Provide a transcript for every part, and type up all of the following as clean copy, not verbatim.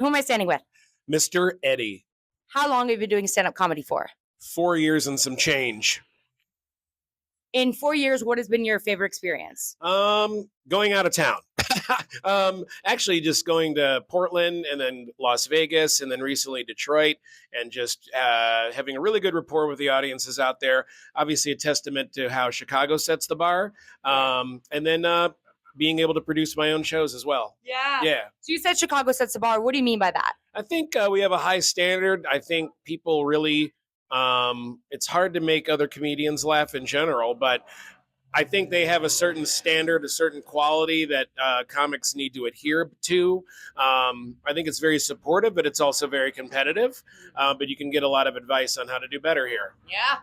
Who am I standing with? Mr. Eddie. How long have you been doing stand-up comedy for? 4 years and some change. In 4 years, what has been your favorite experience? Going out of town. Actually just going to Portland and then Las Vegas and then recently Detroit and just having a really good rapport with the audiences out there. Obviously a testament to how Chicago sets the bar. And then being able to produce my own shows as well. Yeah. So you said Chicago sets the bar. What do you mean by that? I think we have a high standard. I think people really, it's hard to make other comedians laugh in general, but I think they have a certain standard, a certain quality that comics need to adhere to. I think it's very supportive, but it's also very competitive. But you can get a lot of advice on how to do better here. Yeah.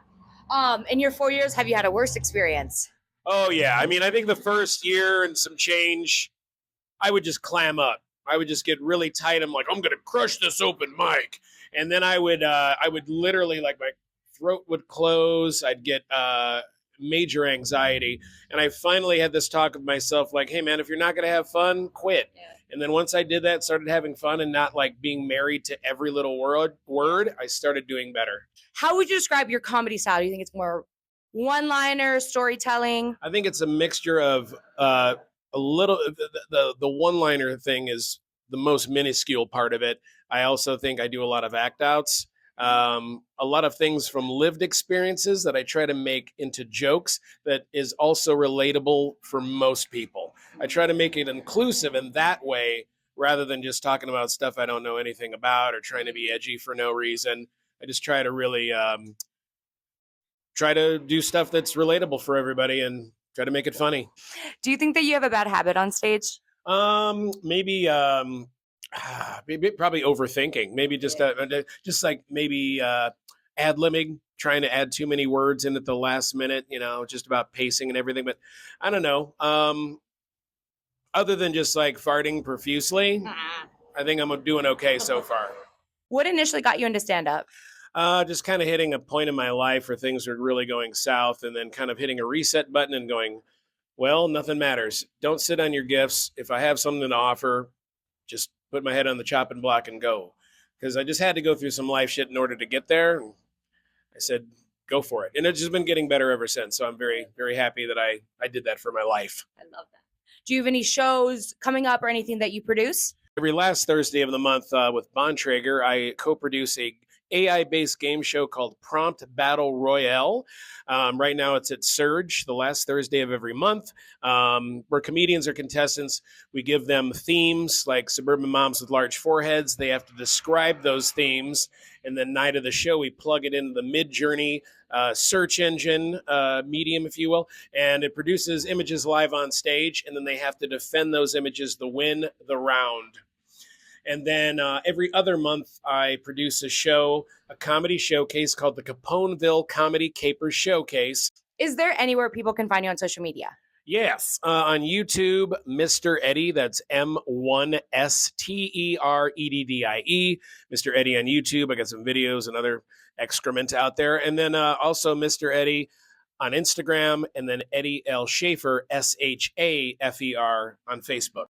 In your 4 years, have you had a worse experience? Oh, yeah. I mean, I think the first year and some change, I would just clam up. I would just get really tight. I'm like, I'm going to crush this open mic. And then I would literally, like, my throat would close. I'd get major anxiety. And I finally had this talk with myself, like, hey, man, if you're not going to have fun, quit. Yeah. And then once I did that, started having fun and not like being married to every little word, I started doing better. How would you describe your comedy style? Do you think it's more one-liner, storytelling? I think it's a mixture of a little, the one-liner thing is the most minuscule part of it. I also think I do a lot of act outs. A lot of things from lived experiences that I try to make into jokes that is also relatable for most people. I try to make it inclusive in that way rather than just talking about stuff I don't know anything about or trying to be edgy for no reason. I just try to really try to do stuff that's relatable for everybody and try to make it funny. Do you think that you have a bad habit on stage? Maybe probably overthinking. Maybe just like maybe ad-libbing, trying to add too many words in at the last minute, just about pacing and everything. But I don't know. Other than just like farting profusely, I think I'm doing okay so far. What initially got you into stand-up? Just kind of hitting a point in my life where things are really going south and then kind of hitting a reset button and going, well, nothing matters. Don't sit on your gifts. If I have something to offer, just put my head on the chopping block and go. Because I just had to go through some life shit in order to get there. And I said, go for it. And it's just been getting better ever since. So I'm very, very happy that I did that for my life. I love that. Do you have any shows coming up or anything that you produce? Every last Thursday of the month with Bontrager, I co-produce a AI-based game show called Prompt Battle Royale. Right now it's at Surge, the last Thursday of every month, where comedians are contestants. We give them themes like suburban moms with large foreheads. They have to describe those themes. And then night of the show, we plug it into the Midjourney search engine medium, if you will, and it produces images live on stage. And then they have to defend those images to win the round. And then every other month, I produce a comedy showcase called the Caponeville Comedy Capers Showcase. Is there anywhere people can find you on social media? Yes, on YouTube, Mr. Eddie, that's M1STEREDDIE, Mr. Eddie on YouTube. I got some videos and other excrement out there. And then also Mr. Eddie on Instagram, and then Eddie L. Schaefer, SHAFER on Facebook.